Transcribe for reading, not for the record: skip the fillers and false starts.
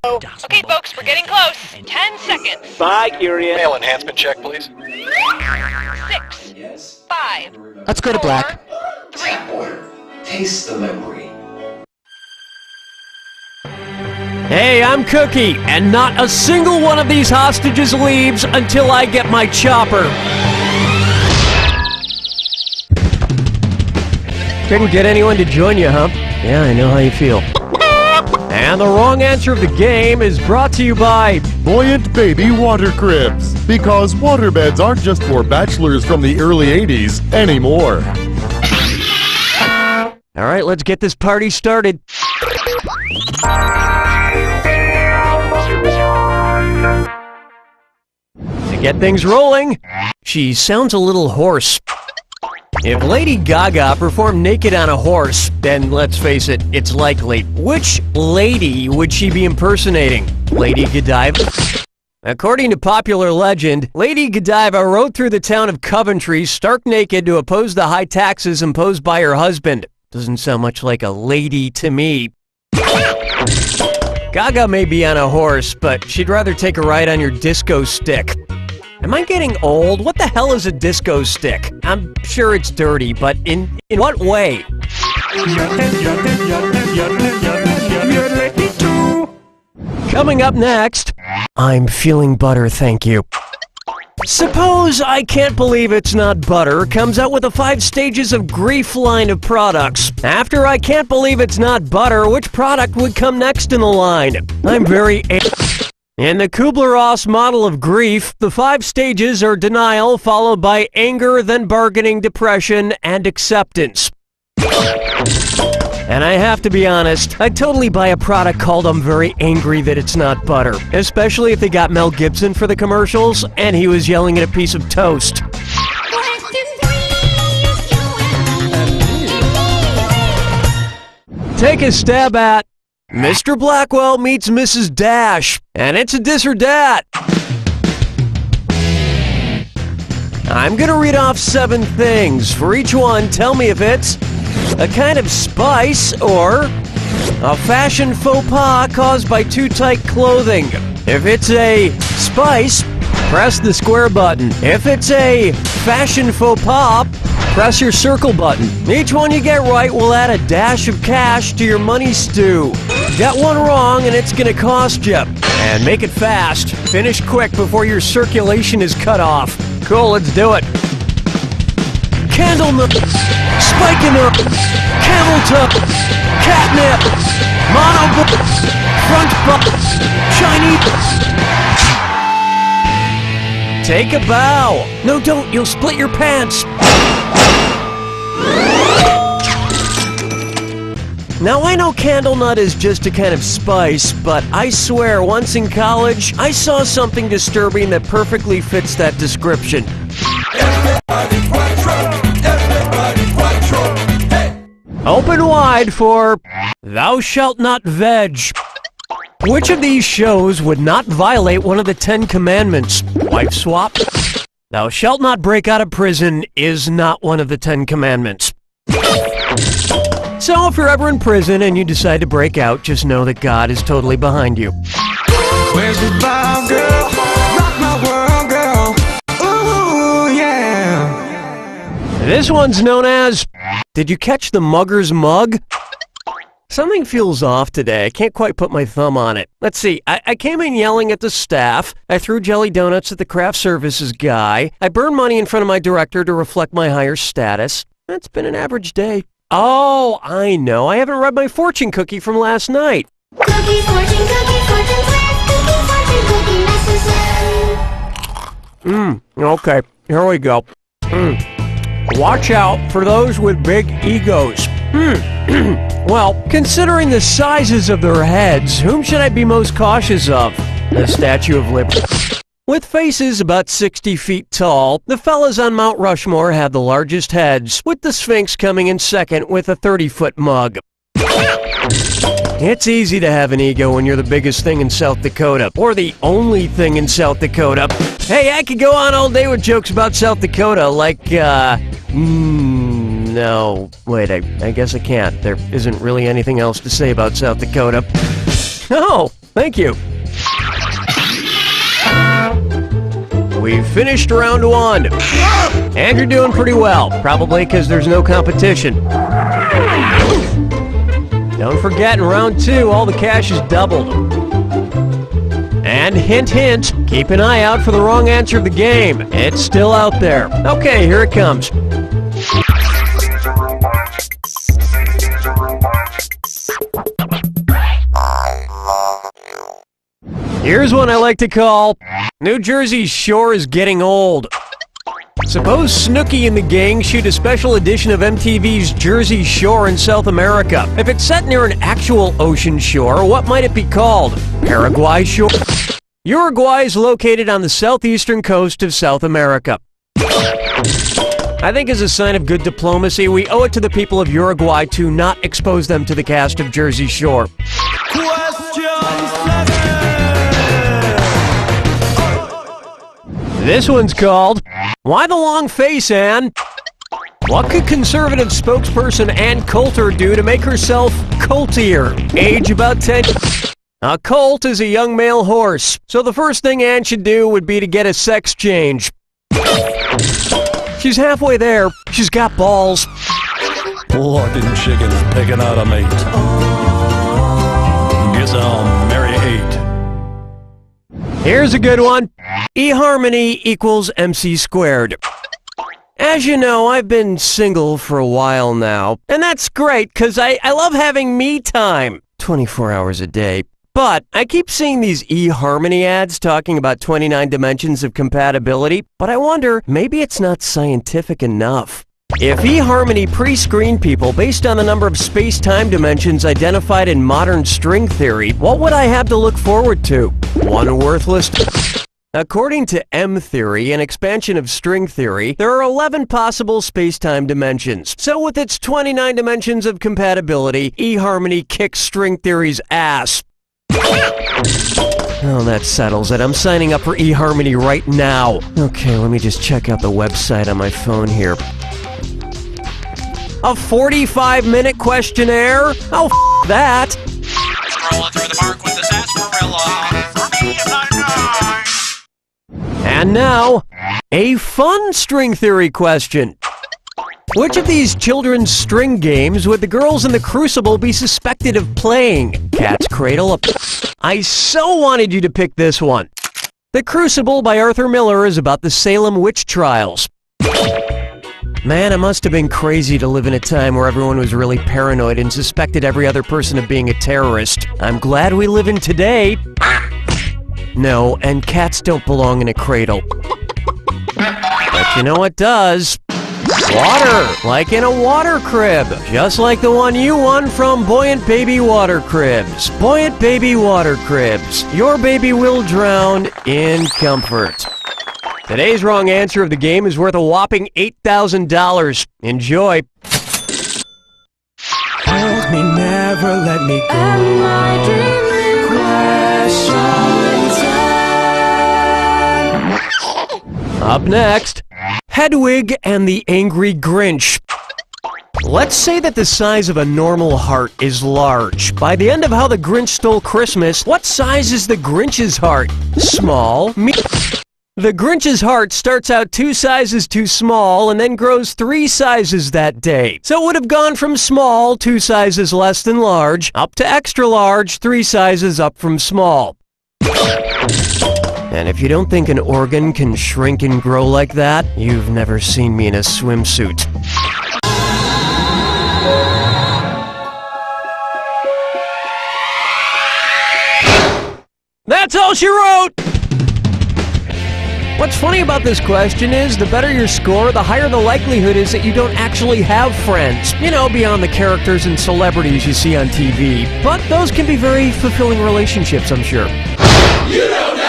Okay, folks, we're getting close. 10 seconds. Bye, Curious. Mail enhancement check, please. 6, 5. Let's go to black. 3. Tap water. Taste the memory. Hey, I'm Cookie, and not a single one of these hostages leaves until I get my chopper. Couldn't get anyone to join you, huh? Yeah, I know how you feel. And the wrong answer of the game is brought to you by Buoyant Baby Water Cribs. Because waterbeds aren't just for bachelors from the early 80s anymore. All right, let's get this party started. To get things rolling, she sounds a little hoarse. If Lady Gaga performed naked on a horse, then let's face it, it's likely. Which lady would she be impersonating? Lady Godiva? According to popular legend, Lady Godiva rode through the town of Coventry stark naked to oppose the high taxes imposed by her husband. Doesn't sound much like a lady to me. Gaga may be on a horse, but she'd rather take a ride on your disco stick. Am I getting old? What the hell is a disco stick? I'm sure it's dirty, but in what way? Coming up next, I'm feeling butter, thank you. Suppose I Can't Believe It's Not Butter comes out with a 5 stages of grief line of products. After I Can't Believe It's Not Butter, which product would come next in the line? I'm very... In the Kubler-Ross model of grief, the 5 stages are denial, followed by anger, then bargaining, depression, and acceptance. And I have to be honest, I'd totally buy a product called I'm Very Angry That It's Not Butter. Especially if they got Mel Gibson for the commercials, and he was yelling at a piece of toast. Take a stab at Mr. Blackwell meets Mrs. Dash, and it's a dis or dat. I'm gonna read off 7 things. For each one, tell me if it's a kind of spice or a fashion faux pas caused by too tight clothing. If it's a spice, press the square button. If it's a fashion faux pas, press your circle button. Each one you get right will add a dash of cash to your money stew. Got one wrong and it's gonna cost you. And make it fast. Finish quick before your circulation is cut off. Cool, let's do it. Candle nut, spikenut, nut, camel toe, catnip, mono front butt, Chinese. Take a bow. No, don't. You'll split your pants. Now, I know candle nut is just a kind of spice, but I swear once in college, I saw something disturbing that perfectly fits that description. Open wide for Thou Shalt Not Veg. Which of these shows would not violate one of the 10 commandments? Wife swap? Thou shalt not break out of prison is not one of the 10 commandments. So if you're ever in prison and you decide to break out, just know that God is totally behind you. Where's the vibe, girl? Rock my world, girl. Ooh, yeah. This one's known as, did you catch the mugger's mug? Something feels off today. I can't quite put my thumb on it. Let's see. I came in yelling at the staff. I threw jelly donuts at the craft services guy. I burned money in front of my director to reflect my higher status. It's been an average day. Oh, I know. I haven't read my fortune cookie from last night. Cookie, fortune, messages. Okay. Here we go. Watch out for those with big egos. Well, considering the sizes of their heads, whom should I be most cautious of? The Statue of Liberty. With faces about 60 feet tall, the fellas on Mount Rushmore have the largest heads, with the Sphinx coming in second with a 30-foot mug. It's easy to have an ego when you're the biggest thing in South Dakota, or the only thing in South Dakota. Hey, I could go on all day with jokes about South Dakota, like, no, wait, I guess I can't. There isn't really anything else to say about South Dakota. Oh, Thank you. We've finished round 1. And you're doing pretty well, probably because there's no competition. Don't forget, in round 2, all the cash is doubled. And hint, hint, keep an eye out for the wrong answer of the game. It's still out there. Okay, here it comes. Here's one I like to call, New Jersey Shore is Getting Old. Suppose Snooki and the gang shoot a special edition of MTV's Jersey Shore in South America. If it's set near an actual ocean shore, what might it be called? Paraguay Shore? Uruguay is located on the southeastern coast of South America. I think as a sign of good diplomacy, we owe it to the people of Uruguay to not expose them to the cast of Jersey Shore. This one's called, Why the Long Face, Ann? What could conservative spokesperson Ann Coulter do to make herself coltier? Age about 10. A colt is a young male horse, so the first thing Ann should do would be to get a sex change. She's halfway there. She's got balls. Looking chickens picking out a mate. Guess I'll marry 8. Here's a good one. eHarmony equals MC squared. As you know, I've been single for a while now, and that's great because I love having me time 24 hours a day. But I keep seeing these eHarmony ads talking about 29 dimensions of compatibility, but I wonder, maybe it's not scientific enough. If eHarmony pre-screened people based on the number of space-time dimensions identified in modern string theory, what would I have to look forward to? One worthless... According to M-theory, an expansion of string theory, there are 11 possible space-time dimensions. So with its 29 dimensions of compatibility, eHarmony kicks string theory's ass. Oh, that settles it. I'm signing up for eHarmony right now. Okay, let me just check out the website on my phone here. A 45-minute questionnaire? Oh, that. Strolling through the park with the sarsaparilla. For me, I'm not nice. And now, a fun string theory question. Which of these children's string games would the girls in the Crucible be suspected of playing? Cat's Cradle? I so wanted you to pick this one. The Crucible by Arthur Miller is about the Salem witch trials. Man, it must have been crazy to live in a time where everyone was really paranoid and suspected every other person of being a terrorist. I'm glad we live in today. No, and cats don't belong in a cradle. But you know what does? Water, like in a water crib, just like the one you won from Buoyant Baby Water Cribs. Buoyant Baby Water Cribs. Your baby will drown in comfort. Today's wrong answer of the game is worth a whopping $8,000. Enjoy. Hold me, never let me go. Am I dreaming? Question time. Up next, Hedwig and the Angry Grinch. Let's say that the size of a normal heart is large. By the end of How the Grinch Stole Christmas, what size is the Grinch's heart? Small, The Grinch's heart starts out 2 sizes too small and then grows 3 sizes that day. So it would have gone from small, 2 sizes less than large, up to extra large, 3 sizes up from small. And if you don't think an organ can shrink and grow like that, you've never seen me in a swimsuit. That's all she wrote! What's funny about this question is, the better your score, the higher the likelihood is that you don't actually have friends. You know, beyond the characters and celebrities you see on TV. But those can be very fulfilling relationships, I'm sure. You don't know!